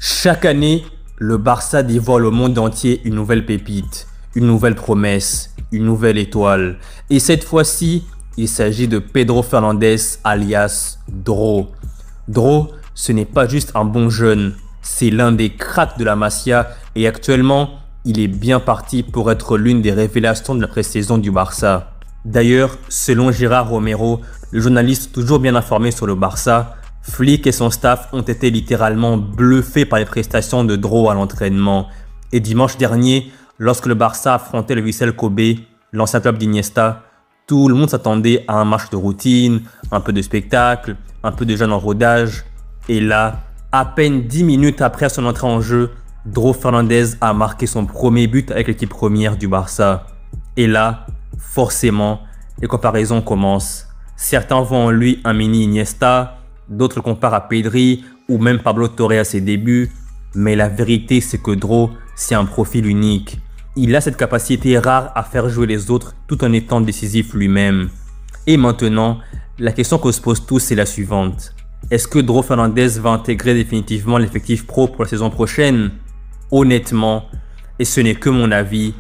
Chaque année, le Barça dévoile au monde entier une nouvelle pépite, une nouvelle promesse, une nouvelle étoile. Et cette fois-ci, il s'agit de Pedro Fernandez alias Dro. Dro, ce n'est pas juste un bon jeune, c'est l'un des cracks de la Masia et actuellement, il est bien parti pour être l'une des révélations de la pré-saison du Barça. D'ailleurs, selon Gérard Romero, le journaliste toujours bien informé sur le Barça, Flick et son staff ont été littéralement bluffés par les prestations de Dro à l'entraînement. Et dimanche dernier, lorsque le Barça affrontait le Vissel Kobe, l'ancien club d'Iniesta, tout le monde s'attendait à un match de routine, un peu de spectacle, un peu de jeunes en rodage. Et là, à peine 10 minutes après son entrée en jeu, Dro Fernandez a marqué son premier but avec l'équipe première du Barça. Et là, forcément, les comparaisons commencent. Certains voient en lui un mini Iniesta, d'autres le comparent à Pedri ou même Pablo Torre à ses débuts. Mais la vérité, c'est que Dro, c'est un profil unique. Il a cette capacité rare à faire jouer les autres tout en étant décisif lui-même. Et maintenant, la question qu'on se pose tous, c'est la suivante. Est-ce que Dro Fernandez va intégrer définitivement l'effectif pro pour la saison prochaine? Honnêtement, et ce n'est que mon avis,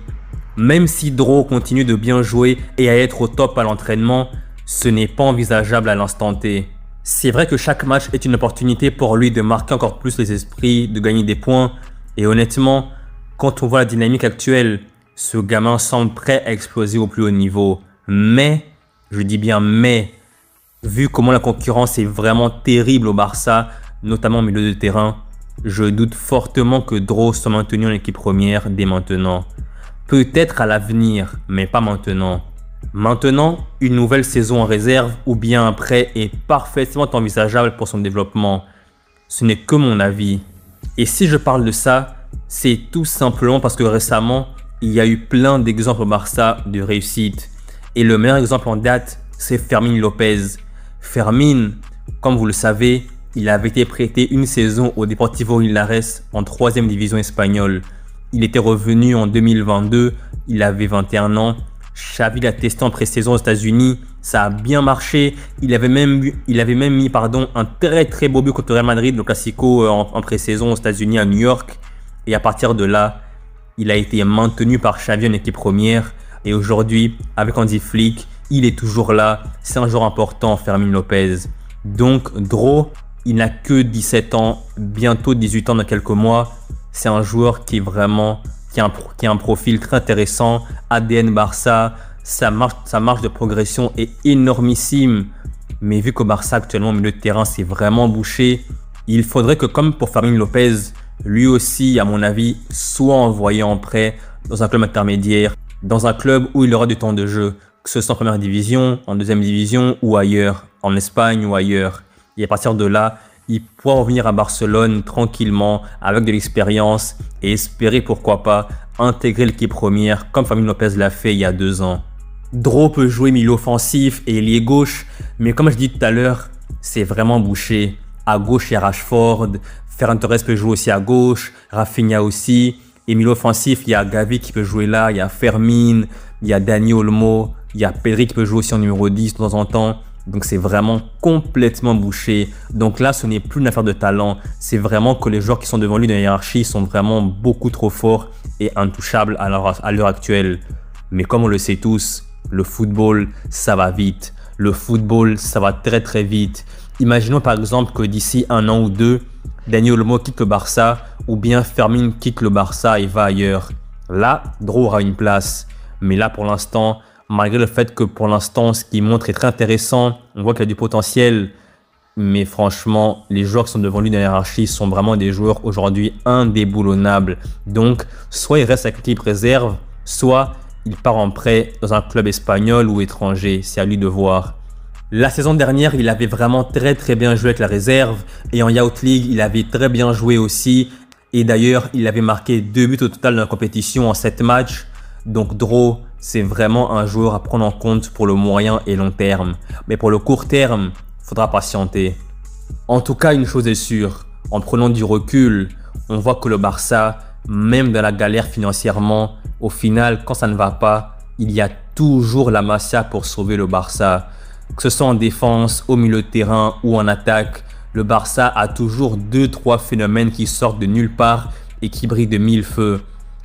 même si Dro continue de bien jouer et à être au top à l'entraînement, ce n'est pas envisageable à l'instant T. C'est vrai que chaque match est une opportunité pour lui de marquer encore plus les esprits, de gagner des points. Et honnêtement, quand on voit la dynamique actuelle, ce gamin semble prêt à exploser au plus haut niveau. Mais, je dis bien mais, vu comment la concurrence est vraiment terrible au Barça, notamment au milieu de terrain, je doute fortement que Dro soit maintenu en équipe première dès maintenant. Peut-être à l'avenir, mais pas maintenant. Maintenant, une nouvelle saison en réserve ou bien un prêt est parfaitement envisageable pour son développement. Ce n'est que mon avis. Et si je parle de ça, c'est tout simplement parce que récemment, il y a eu plein d'exemples au Barça de réussite. Et le meilleur exemple en date, c'est Fermín López. Fermín, comme vous le savez, il avait été prêté une saison au Deportivo Linares en 3e division espagnole. Il était revenu en 2022, il avait 21 ans. Xavi l'a testé en pré-saison aux États-Unis, ça a bien marché. Il avait même mis un très beau but contre Real Madrid, le Classico en pré-saison aux États-Unis à New York. Et à partir de là, il a été maintenu par Xavi en équipe première. Et aujourd'hui, avec Hansi Flick, il est toujours là. C'est un joueur important, Fermín López. Donc, Dro, il n'a que 17 ans, bientôt 18 ans dans quelques mois. C'est un joueur qui a un profil très intéressant, ADN Barça, sa marge de progression est énormissime. Mais vu qu'au Barça actuellement au milieu de terrain c'est vraiment bouché, il faudrait que comme pour Fermín López, lui aussi à mon avis soit envoyé en prêt dans un club intermédiaire, dans un club où il aura du temps de jeu, que ce soit en première division, en deuxième division ou ailleurs, en Espagne ou ailleurs. Et à partir de là, il pourra revenir à Barcelone tranquillement avec de l'expérience et espérer pourquoi pas intégrer l'équipe première comme Fermín López l'a fait il y a 2 ans. Dro peut jouer milieu offensif et ailier gauche, mais comme je dis tout à l'heure, c'est vraiment bouché. À gauche, il y a Rashford, Ferran Torres peut jouer aussi à gauche, Rafinha aussi. Et milieu offensif, il y a Gavi qui peut jouer là, il y a Fermín, il y a Dani Olmo, il y a Pedri qui peut jouer aussi en numéro 10 de temps en temps. Donc c'est vraiment complètement bouché. Donc là, ce n'est plus une affaire de talent. C'est vraiment que les joueurs qui sont devant lui dans la hiérarchie sont vraiment beaucoup trop forts et intouchables à l'heure actuelle. Mais comme on le sait tous, le football, ça va vite. Le football, ça va très vite. Imaginons par exemple que d'ici 1 an ou 2, Dani Olmo quitte le Barça ou bien Fermín quitte le Barça et va ailleurs. Là, Dro aura une place. Mais là, pour l'instant, malgré le fait que pour l'instant, ce qu'il montre est très intéressant, on voit qu'il a du potentiel. Mais franchement, les joueurs qui sont devant lui dans la hiérarchie sont vraiment des joueurs aujourd'hui indéboulonnables. Donc, soit il reste avec l'équipe réserve, soit il part en prêt dans un club espagnol ou étranger. C'est à lui de voir. La saison dernière, il avait vraiment très bien joué avec la réserve. Et en Youth League, il avait très bien joué aussi. Et d'ailleurs, il avait marqué 2 buts au total dans la compétition en 7 matchs. Donc Dro, c'est vraiment un joueur à prendre en compte pour le moyen et long terme. Mais pour le court terme, il faudra patienter. En tout cas, une chose est sûre, en prenant du recul, on voit que le Barça, même dans la galère financièrement, au final, quand ça ne va pas, il y a toujours la Masia pour sauver le Barça. Que ce soit en défense, au milieu de terrain ou en attaque, le Barça a toujours 2-3 phénomènes qui sortent de nulle part et qui brillent de mille feux.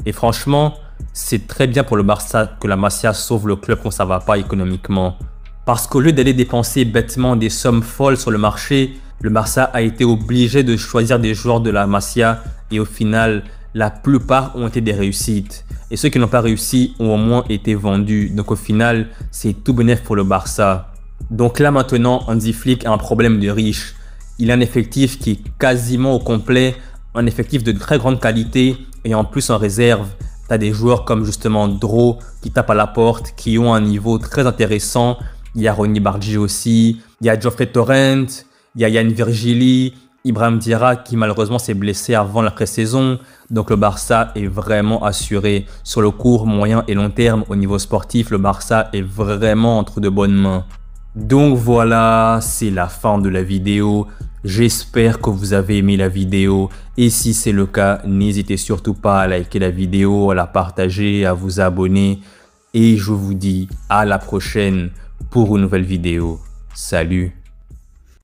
Et franchement, c'est très bien pour le Barça que la Masia sauve le club quand ça va pas économiquement. Parce qu'au lieu d'aller dépenser bêtement des sommes folles sur le marché, le Barça a été obligé de choisir des joueurs de la Masia et au final, la plupart ont été des réussites. Et ceux qui n'ont pas réussi ont au moins été vendus. Donc au final, c'est tout bénef pour le Barça. Donc là maintenant, Hansi Flick a un problème de riche. Il a un effectif qui est quasiment au complet, un effectif de très grande qualité et en plus en réserve, tu as des joueurs comme justement Dro qui tapent à la porte, qui ont un niveau très intéressant. Il y a Ronny Bargi aussi, il y a Geoffrey Torrent, il y a Yann Virgili, Ibrahim Diarra qui malheureusement s'est blessé avant la pré-saison. Donc le Barça est vraiment assuré. Sur le court, moyen et long terme au niveau sportif, le Barça est vraiment entre de bonnes mains. Donc voilà, c'est la fin de la vidéo. J'espère que vous avez aimé la vidéo et si c'est le cas, n'hésitez surtout pas à liker la vidéo, à la partager, à vous abonner et je vous dis à la prochaine pour une nouvelle vidéo. Salut!